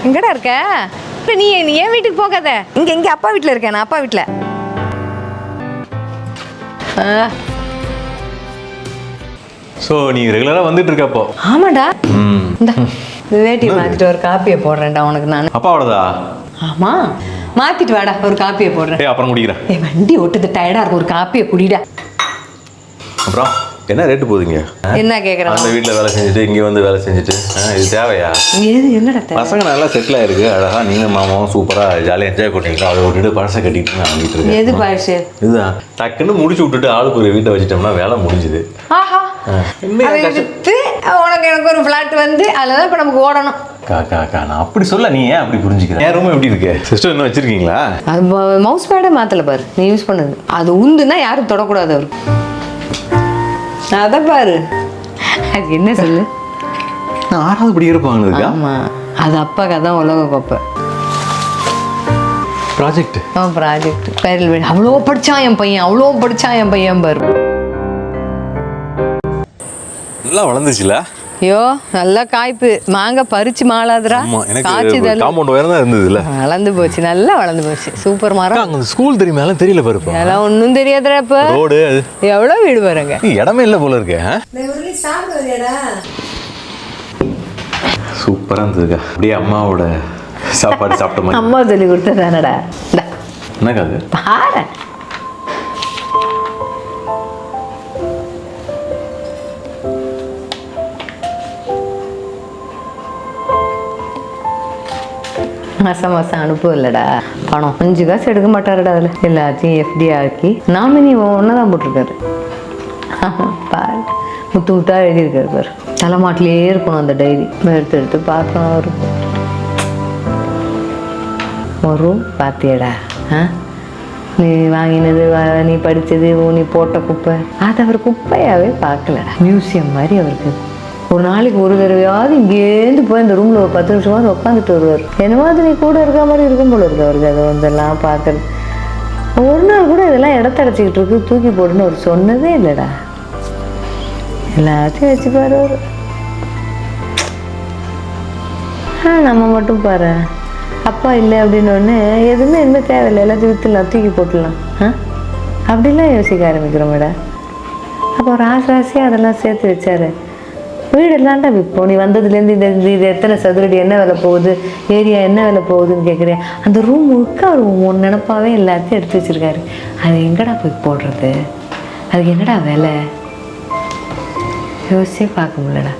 எங்கடா இருக்க? நீ ஏன் வீட்டுக்கு போகாத, இங்க அப்பா வீட்டில் இருக்கேன். நான் அப்பா வீட்டில். ஸோ நீ ரெகுலராக வந்துட்டு இருக்க அப்போ? ஆமாடா. இந்த வேட்டி மாற்றிட்டு ஒரு காப்பியை போடுறேன்டா உனக்கு நான். அப்பாவோடதா? ஆமாம், மாற்றிட்டு வாடா, ஒரு காப்பியை போடுறேன். அப்புறம் குடிக்கிறேன். வண்டி ஓட்டுது, டயர்டாக இருக்கும், ஒரு காப்பியை குடிடா. அப்புறம் என்ன ரேட்டு போகுதுங்க? என்ன கேட்குறேன்? அந்த வீட்டில் வேலை செஞ்சுட்டு இங்கே வந்து வேலை செஞ்சுட்டு இது தேவையா? என்னடா பசங்க நல்லா செட்டில் ஆயிருக்கு, அழகாக நீங்களும் மாமாவும் சூப்பராக ஜாலியாக என்ஜாய் பண்ணிக்கலாம். அதை விட்டுட்டு பழசை கட்டிட்டு நான் வாங்கிட்டு இருக்கேன். எது பழசு? இதுதான் டக்குன்னு முடிச்சு விட்டுட்டு ஆளுக்கு ஒரு வீட்டை வச்சுட்டோம்னா வேலை முடிஞ்சுது. ஆஹா, விற்று உனக்கு எனக்கு ஒரு ஃப்ளாட் வந்து அதில் தான் இப்போ நமக்கு ஓடணும். காக்கா நான் அப்படி சொல்ல, நீ ஏன் அப்படி புரிஞ்சுக்கிறேன்? என் ரூம் எப்படி இருக்கு? சிஸ்டம் இன்னும் வச்சிருக்கீங்களா? அது மவுஸ் பேடை மாற்றலை பாரு, நீ யூஸ் பண்ணது. அது உந்துன்னா யாரும் தொடக்கூடாது அவரு. அதை பாரு, அது என்ன சொல்லு? நான் 6வது படிக்கிறப்பாங்க. ஆமாம், அது அப்பாக்கு அதான் உலக கோப்பை. ப்ராஜெக்ட் பேரில் அவ்வளோ படித்தான் என் பையன் பாரு. நல்லா வளர்ந்துச்சுல? ஐயோ, நல்லா காய்ப்பு. மாங்காய் பறிச்சு மாளாதுரா, காய்ச்சல் காம்பவுண்ட் உயரம் தான் இருந்ததுல. வளர்ந்து போச்சு, நல்லா வளர்ந்து போச்சு. சூப்பர் மரம். அங்கே ஸ்கூல் தெரியுமா? எல்லாம் தெரியல பாரு. அதெல்லாம் ஒன்றும் தெரியாதுடா. இப்போ ரோடு எவ்வளோ வீடு பாருங்க. இடமே இல்லை போல இருக்கு. சூப்பராக இருந்ததுக்கா. அப்படியே அம்மாவோட சாப்பாடு சாப்பிட்ட மாதிரி. அம்மா சொல்லி கொடுத்ததானடா. என்னக்கா அது? பாரு, மாதம் அனுப்பும் இல்லைடா பணம். 5 காசு எடுக்க மாட்டாருடா. அதில் எல்லாத்தையும் எஃப்டி ஆக்கி நாமினி ஒன்று தான் போட்டிருக்காரு. பாரு, முத்தா எழுதியிருக்காரு பாரு. தலைமாட்டிலே இருக்கணும் அந்த டைரி. எடுத்து பார்க்கணும். வரும் பார்த்தியடா. நீ வாங்கினது, நீ படித்தது, நீ போட்ட குப்பை, அதை அவர் குப்பையாகவே பார்க்கலடா. மியூசியம் மாதிரி அவருக்கு. ஒரு நாளைக்கு ஒரு தடவையாவது இங்கேருந்து போய் இந்த ரூமில் ஒரு 10 நிமிஷமாவது உட்காந்துட்டு வருவார். என்னமாதிரி நீ கூட இருக்க மாதிரி இருக்கும் போல இருக்கு அவருக்கு. அதை வந்தெல்லாம் பார்க்கறது. ஒரு நாள் கூட இதெல்லாம் இடத்தடைச்சிக்கிட்டு இருக்கு, தூக்கி போட்டுன்னு அவர் சொன்னதே இல்லைடா. எல்லாத்தையும் வச்சுப்பாரு அவர். நம்ம மட்டும் பாரு, அப்பா இல்லை அப்படின்னு ஒன்று எதுவுமே இனிமேல் தேவையில்லை, எல்லாத்தையும் விற்றுலாம், தூக்கி போட்டுடலாம் அப்படிலாம் யோசிக்க ஆரம்பிக்கிறோமேடா. அப்போ ஒரு ஆசையாக அதெல்லாம் சேர்த்து வச்சாரு. வீடு இல்லாண்டா விற்போம். நீ வந்ததுலேருந்து இது எத்தனை சதுரடி, என்ன விலை போகுது, ஏரியா என்ன விலை போகுதுன்னு கேட்குறேன். அந்த ரூம் முழுக்க அவர் ஒன்று நினப்பாவே எல்லாத்தையும் எடுத்து வச்சுருக்காரு. அது எங்கடா போய் போடுறது? அதுக்கு என்னடா விலை? யோசிச்சே பார்க்க முடியலடா.